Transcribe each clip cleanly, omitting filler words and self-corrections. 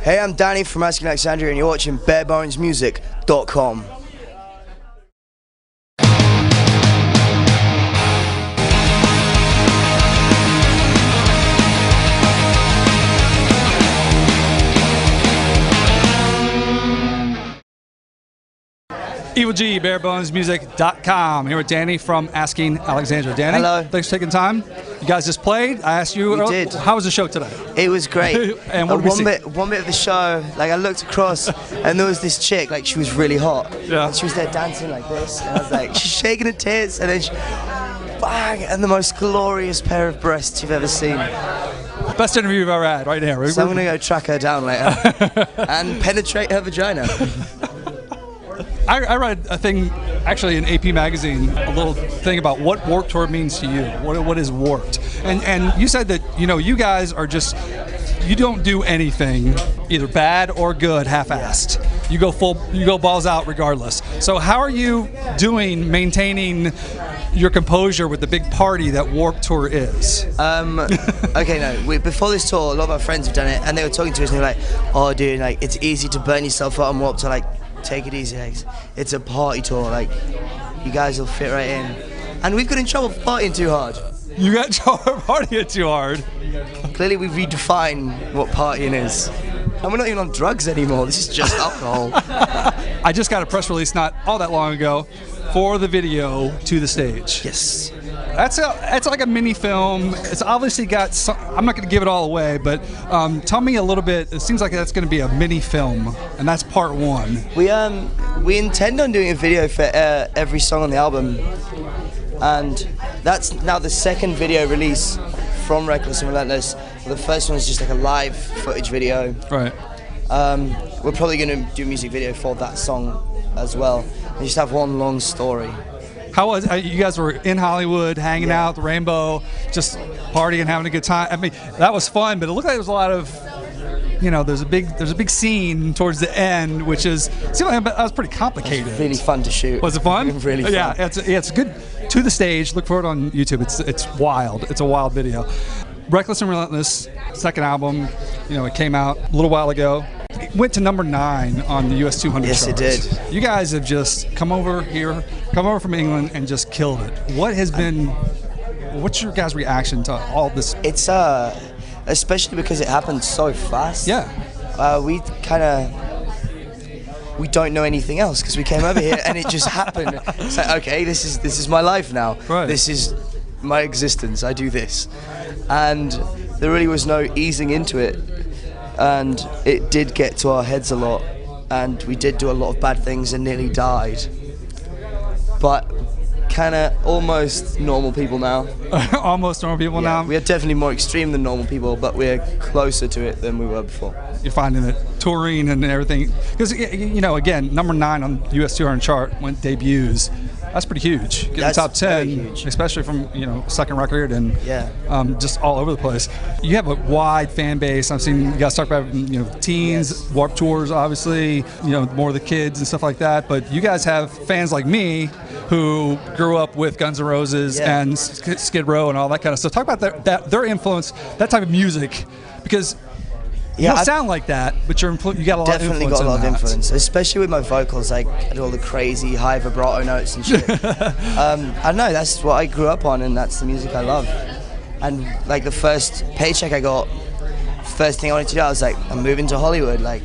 Hey, I'm Danny from ASKING ALEXANDRIA, and you're watching barebonesmusic.com. Evil G, barebonesmusic.com. Here with Danny from Asking Alexandria. Danny, hello. Thanks for taking time. You guys just played. I asked you. We did. How was the show today? It was great. And what did we see? One bit of the show, like I looked across, and there was this chick, like she was really hot. Yeah. And she was there dancing like this, and I was like, she's shaking her tits, and then she, bang, and the most glorious pair of breasts you've ever seen. Best interview you've ever had, right there. So I'm gonna go track her down later and penetrate her vagina. I read a thing, actually in AP Magazine, a little thing about what Warped Tour means to you. What is Warped? And you said that, you know, you guys are just, you don't do anything either bad or good half-assed. You go balls out regardless. So how are you doing maintaining your composure with the big party that Warped Tour is? Okay, no. Before this tour, a lot of our friends have done it, and they were talking to us, and they were like, "Oh, dude, like it's easy to burn yourself out on Warped Tour. Like, take it easy. Like, it's a party tour. Like, you guys will fit right in." And we've got in trouble for partying too hard. You got in trouble for partying too hard. Clearly, we redefine what partying is. And we're not even on drugs anymore. This is just alcohol. I just got a press release not all that long ago for the video to the stage. Yes. It's like a mini film. It's obviously got some, I'm not going to give it all away, but tell me a little bit. It seems like that's going to be a mini film, and that's part one. We intend on doing a video for every song on the album, and that's now the second video release from Reckless and Relentless. The first one is just like a live footage video. Right. We're probably going to do a music video for that song as well, and just have one long story. How was you guys were in Hollywood, hanging out, the Rainbow, just partying, having a good time? I mean, that was fun, but it looked like there was a lot of, you know, there's a big scene towards the end, which seemed like that was pretty complicated. It was really fun to shoot. Was it fun? Really fun. Yeah, it's good. To the stage. Look for it on YouTube. It's wild. It's a wild video. Reckless and Relentless, second album. You know, it came out a little while ago. It went to number 9 on the US 200 Yes, charts. it did. You guys have just come over from England and just killed it. What's your guys' reaction to all this? It's especially because it happened so fast. Yeah. We don't know anything else because we came over here and it just happened. It's like, okay, this is my life now. Right. This is my existence. I do this, and there really was no easing into it. And it did get to our heads a lot, and we did do a lot of bad things and nearly died. But kind of almost normal people now. Almost normal people now? We are definitely more extreme than normal people, but we're closer to it than we were before. You're finding that touring and everything, because, you know, again, number 9 on the US 200 chart when debuts. That's pretty huge. Getting the top 10, especially from, you know, second record and just all over the place. You have a wide fan base. I've seen you guys talk about, you know, teens, Warped Tours, obviously, you know, more of the kids and stuff like that. But you guys have fans like me who grew up with Guns N' Roses and Skid Row and all that kind of stuff. Talk about their influence, that type of music, because you don't sound like that, but you got a lot of influence. Definitely got a lot of influence, especially with my vocals. Like, I do all the crazy high vibrato notes and shit. I don't know, that's what I grew up on, and that's the music I love. And like the first paycheck I got, first thing I wanted to do, I was like, I'm moving to Hollywood. Like,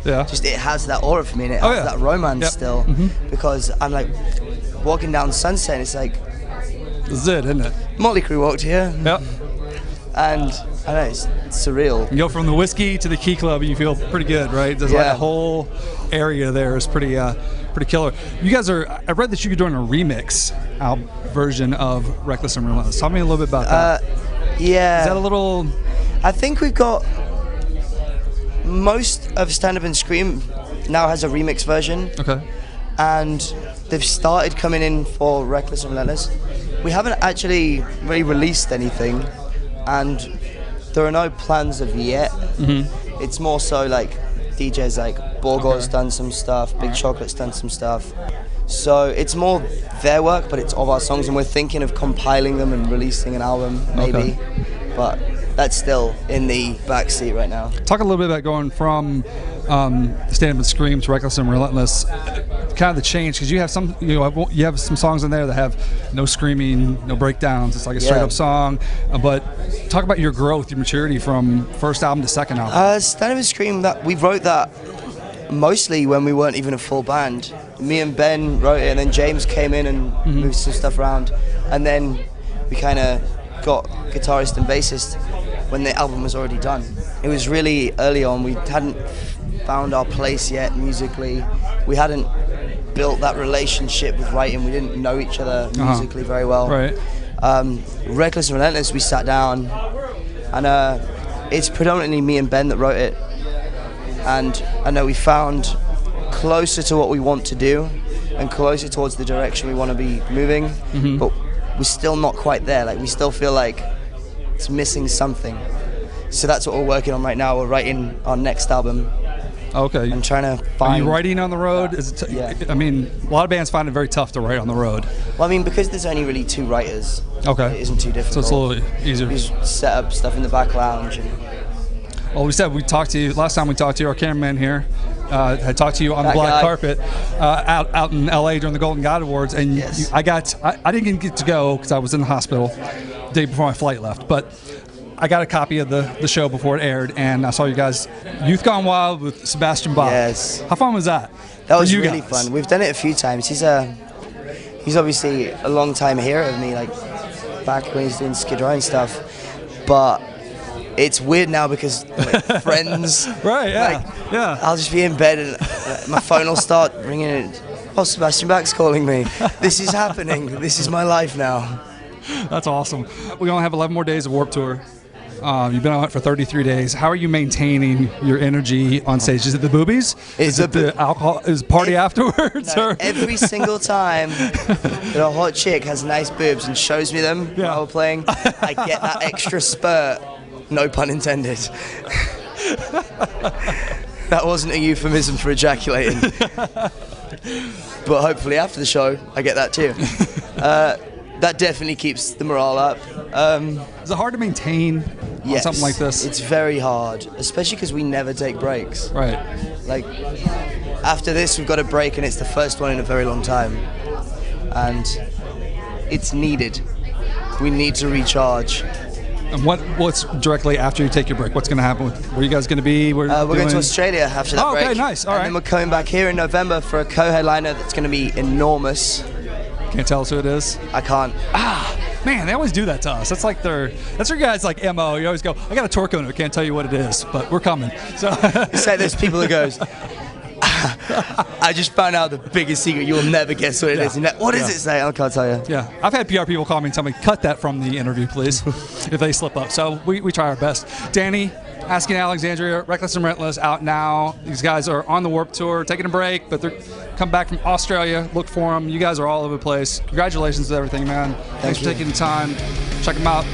just it has that aura for me, and it has that romance still, because I'm like walking down Sunset, and it's like, this is it, isn't it? Motley Crue walked here. Yep. And I know, it's surreal. You go from the whiskey to the Key Club, and you feel pretty good, right? There's like a whole area there is pretty killer. You guys I read that you're doing a remix version of Reckless and Relentless. Tell me a little bit about that. Yeah. Is that a little? I think we've got most of Stand Up and Scream now has a remix version. Okay. And they've started coming in for Reckless and Relentless. We haven't actually really released anything, and there are no plans of yet. It's more so like DJs like Borgo's done some stuff, Big Chocolate's done some stuff. So it's more their work, but it's of our songs, and we're thinking of compiling them and releasing an album maybe. But that's still in the back seat right now. Talk a little bit about going from Stand Up and Scream to Reckless and Relentless. Kind of the change, because you have some songs in there that have no screaming, no breakdowns. It's like a straight up song. But talk about your growth, your maturity from first album to second album. Stand Up and Scream, we wrote that mostly when we weren't even a full band. Me and Ben wrote it, and then James came in and moved some stuff around, and then we kind of got guitarist and bassist when the album was already done. It was really early on. We hadn't found our place yet musically. We hadn't built that relationship with writing. We didn't know each other musically very well. Right. Reckless and Relentless, we sat down, and it's predominantly me and Ben that wrote it. And I know we found closer to what we want to do and closer towards the direction we want to be moving, but we're still not quite there. Like, we still feel like it's missing something. So that's what we're working on right now. We're writing our next album. Okay. I'm trying to find... Are you writing on the road? Is it I mean, a lot of bands find it very tough to write on the road. Well, I mean, because there's only really 2 writers, it isn't too difficult. So it's a little easier. We just set up stuff in the back lounge. Well, we said we'd talk to you. Last time we talked to you, our cameraman here had talked to you on the black carpet out in LA during the Golden God Awards, and I didn't get to go because I was in the hospital the day before my flight left, but I got a copy of the show before it aired, and I saw you guys Youth Gone Wild with Sebastian Bach. Yes. How fun was that? That was really fun. We've done it a few times. He's obviously a long time hero of me, like back when he's doing Skid Row and stuff, but it's weird now because friends, right? Yeah, I'll just be in bed and my phone will start ringing. And, oh, Sebastian Bach's calling me. This is happening. This is my life now. That's awesome. We only have 11 more days of Warped Tour. You've been on it for 33 days. How are you maintaining your energy on stage? Is it the boobies? Is it the alcohol? Is party afterwards? No, every single time that a hot chick has nice boobs and shows me them while we're playing, I get that extra spurt. No pun intended. That wasn't a euphemism for ejaculating. But hopefully after the show, I get that too. That definitely keeps the morale up. Is it hard to maintain on something like this? It's very hard, especially because we never take breaks. Right. Like, after this, we've got a break, and it's the first one in a very long time. And it's needed. We need to recharge. And what's directly after you take your break? What's going to happen? Where are you guys going to be? We're going to Australia after that break. Okay, nice. All right. And then we're coming back here in November for a co-headliner that's going to be enormous. Can't tell us who it is? I can't. Man, they always do that to us. That's like that's your guys' like MO. You always go, I got a tour coming, I can't tell you what it is, but we're coming. So it's like there's people that goes, I just found out the biggest secret. You'll never guess what it is. And what is it, say? I can't tell you. Yeah, I've had PR people call me and tell me, cut that from the interview, please, if they slip up. So we try our best. Danny, Asking Alexandria, Reckless and Relentless out now. These guys are on the Warped Tour, taking a break, but they're come back from Australia. Look for them. You guys are all over the place. Congratulations to everything, man. Thanks for taking the time. Check them out.